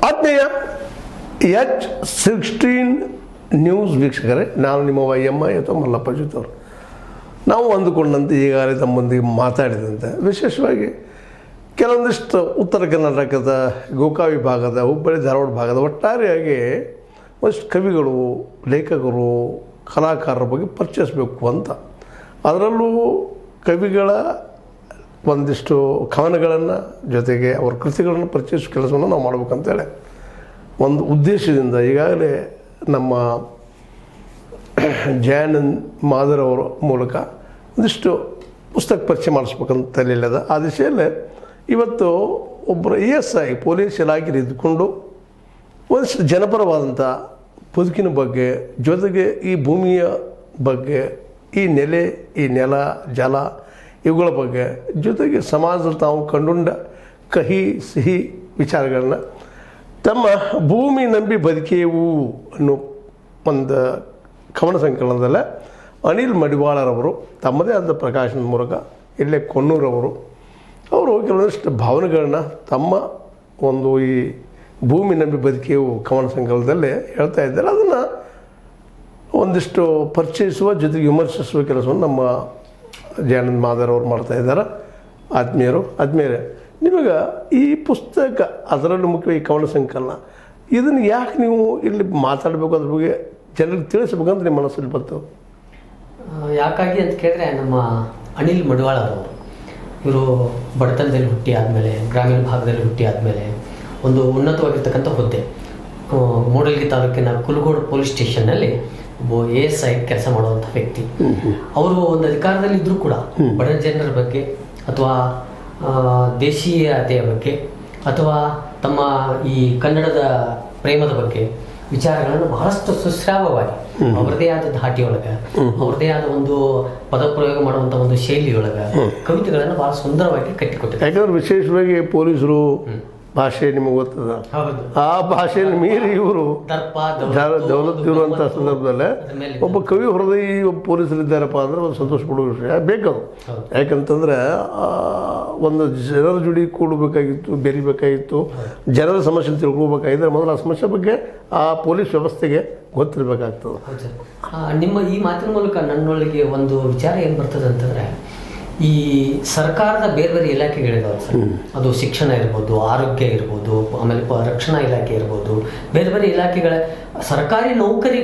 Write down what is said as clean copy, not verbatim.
ಆತ್ಮೀಯ H16 news ವೀಕ್ಷಕರೇ, ನಾನು ನಿಮ್ಮ YMI ಅಥವಾ ಮಲ್ಲಪ್ಪ ಜೊತೆಯವರು. ನಾವು ಅಂದುಕೊಂಡಂತೆ ಈಗಾಗಲೇ ತಮ್ಮೊಂದಿಗೆ ಮಾತಾಡಿದಂತೆ ವಿಶೇಷವಾಗಿ ಕೆಲವೊಂದಿಷ್ಟು ಉತ್ತರ ಕರ್ನಾಟಕದ ಗೋಕಾವಿ ಭಾಗದ, ಹುಬ್ಬಳ್ಳಿ ಧಾರವಾಡ ಭಾಗದ ಒಟ್ಟಾರೆಯಾಗಿ ಒಂದಿಷ್ಟು ಕವಿಗಳು, ಲೇಖಕರು, ಕಲಾಕಾರರ ಬಗ್ಗೆ ಪರಿಚಯಿಸಬೇಕು ಅಂತ. ಅದರಲ್ಲೂ ಕವಿಗಳ ಒಂದಿಷ್ಟು ಕವನಗಳನ್ನು ಜೊತೆಗೆ ಅವರ ಕೃತಿಗಳನ್ನು ಪರಿಚಯಿಸೋ ಕೆಲಸವನ್ನು ನಾವು ಮಾಡ್ಬೇಕಂತೇಳಿ ಒಂದು ಉದ್ದೇಶದಿಂದ ಈಗಾಗಲೇ ನಮ್ಮ ಜಯಾನಂದ್ ಮಾದರ್ ಅವರ ಮೂಲಕ ಒಂದಿಷ್ಟು ಪುಸ್ತಕ ಪರಿಚಯ ಮಾಡಿಸ್ಬೇಕಂತ ತಲೆಯಲ್ಲದ. ಆ ದಿಶೆಯಲ್ಲೇ ಇವತ್ತು ಒಬ್ಬರು ASI ಪೊಲೀಸ್ ಇಲಾಖೆಯಲ್ಲಿ ಇದ್ದುಕೊಂಡು ಒಂದಿಷ್ಟು ಜನಪರವಾದಂಥ ಬದುಕಿನ ಬಗ್ಗೆ, ಜೊತೆಗೆ ಈ ಭೂಮಿಯ ಬಗ್ಗೆ, ಈ ನೆಲೆ, ಈ ನೆಲ, ಜಲ ಇವುಗಳ ಬಗ್ಗೆ, ಜೊತೆಗೆ ಸಮಾಜದಲ್ಲಿ ತಾವು ಕಂಡುಕೊಂಡ ಕಹಿ ಸಿಹಿ ವಿಚಾರಗಳನ್ನ ತಮ್ಮ ಭೂಮಿ ನಂಬಿ ಬದುಕೇವು ಅನ್ನೋ ಒಂದು ಕವನ ಸಂಕಲನದಲ್ಲೇ ಅನಿಲ್ ಮಡಿವಾಳರವರು ತಮ್ಮದೇ ಆದ ಪ್ರಕಾಶನದ ಮೂಲಕ ಇಲ್ಲೇ ಕೊನ್ನೂರವರು ಅವರು ಕೆಲವೊಂದಿಷ್ಟು ಭಾವನೆಗಳನ್ನ ತಮ್ಮ ಒಂದು ಈ ಭೂಮಿ ನಂಬಿ ಬದುಕೇವು ಕವನ ಸಂಕಲನದಲ್ಲೇ ಹೇಳ್ತಾ ಇದ್ದಾರೆ. ಅದನ್ನು ಒಂದಿಷ್ಟು ಪರಿಚಯಿಸುವ ಜೊತೆಗೆ ವಿಮರ್ಶಿಸುವ ಕೆಲಸವನ್ನು ನಮ್ಮ ಜಯಾನಂದ್ ಮಾದರ್ ಅವರು ಮಾಡ್ತಾಯಿದ್ದಾರೆ. ಆತ್ಮೀಯರೇ, ನಿಮಗೆ ಈ ಪುಸ್ತಕ, ಅದರಲ್ಲೂ ಮುಖ್ಯವಾಗಿ ಈ ಕವನ ಸಂಕಲನ, ಇದನ್ನು ಯಾಕೆ ನೀವು ಇಲ್ಲಿ ಮಾತಾಡಬೇಕು, ಅದ್ರ ಬಗ್ಗೆ ಜನರಿಗೆ ತಿಳಿಸ್ಬೇಕಂತ ನಿಮ್ಮ ಮನಸ್ಸಲ್ಲಿ ಬಂತು? ಯಾಕಾಗಿ ಅಂತ ಕೇಳಿದ್ರೆ, ನಮ್ಮ ಅನಿಲ್ ಮಡಿವಾಳ ಅವರು ಇವರು ಬಡತನದಲ್ಲಿ ಹುಟ್ಟಿ ಆದಮೇಲೆ, ಗ್ರಾಮೀಣ ಭಾಗದಲ್ಲಿ ಹುಟ್ಟಿ ಆದಮೇಲೆ ಒಂದು ಉನ್ನತವಾಗಿರ್ತಕ್ಕಂಥ ಹುದ್ದೆ, ಮೂಡಲಗಿ ತಾಲೂಕಿನ ಕುಲಗೋಡು ಪೊಲೀಸ್ ಸ್ಟೇಷನ್ನಲ್ಲಿ ಒಬ್ಬ ASI ಕೆಲಸ ಮಾಡುವಂಥ ವ್ಯಕ್ತಿ. ಅವರು ಒಂದು ಅಧಿಕಾರದಲ್ಲಿ ಇದ್ದರೂ ಕೂಡ ಬಡ ಜನರ ಬಗ್ಗೆ ಅಥವಾ ದೇಶೀಯತೆಯ ಬಗ್ಗೆ ಅಥವಾ ತಮ್ಮ ಈ ಕನ್ನಡದ ಪ್ರೇಮದ ಬಗ್ಗೆ ವಿಚಾರಗಳನ್ನು ಬಹಳಷ್ಟು ಸುಶ್ರಾವ್ಯವಾಗಿ ಅವರದೇ ಆದ ಧಾಟಿಯೊಳಗೆ, ಅವರದೇ ಆದ ಒಂದು ಪದಪ್ರಯೋಗ ಮಾಡುವಂಥ ಒಂದು ಶೈಲಿಯೊಳಗೆ ಕವಿತೆಗಳನ್ನು ಬಹಳ ಸುಂದರವಾಗಿ ಕಟ್ಟಿಕೊಟ್ಟಿದ್ದಾರೆ. ಯಾಕಂದ್ರೆ ವಿಶೇಷವಾಗಿ ಪೊಲೀಸರು ಭಾಷೆ ನಿಮಗೆ ಗೊತ್ತದ, ಆ ಭಾಷೆಯನ್ನು ಮೀರಿ ಇವರು ದೌಲತ್ ಇರುವಂಥ ಸಂದರ್ಭದಲ್ಲೇ ಒಬ್ಬ ಕವಿ ಹೊರದಿ ಒಬ್ಬ ಪೊಲೀಸರಿದ್ದಾರಪ್ಪ ಅಂದ್ರೆ ಒಂದು ಸಂತೋಷ ಪಡುವ ವಿಷಯ ಬೇಕದು. ಯಾಕಂತಂದ್ರೆ ಒಂದು ಜನರ ಜೋಡಿ ಕೂಡಬೇಕಾಗಿತ್ತು, ಬೆರಿಬೇಕಾಗಿತ್ತು, ಜನರ ಸಮಸ್ಯೆ ತಿಳ್ಕೊಬೇಕಾಗಿದ್ರೆ ಮೊದಲು ಆ ಸಮಸ್ಯೆ ಬಗ್ಗೆ ಆ ಪೊಲೀಸ್ ವ್ಯವಸ್ಥೆಗೆ ಗೊತ್ತಿರಬೇಕಾಗ್ತದೆ. ನಿಮ್ಮ ಈ ಮಾತಿನ ಮೂಲಕ ನನ್ನೊಳಗೆ ಒಂದು ವಿಚಾರ ಏನು ಬರ್ತದೆ ಅಂತಂದ್ರೆ, ಈ ಸರ್ಕಾರದ ಬೇರೆ ಬೇರೆ ಇಲಾಖೆಗಳಿದಾವೆ ಸರ್, ಅದು ಶಿಕ್ಷಣ ಇರ್ಬೋದು, ಆರೋಗ್ಯ ಇರ್ಬೋದು, ಆಮೇಲೆ ರಕ್ಷಣಾ ಇಲಾಖೆ ಇರ್ಬೋದು, ಬೇರೆ ಬೇರೆ ಇಲಾಖೆಗಳ ಸರ್ಕಾರಿ ನೌಕರಿ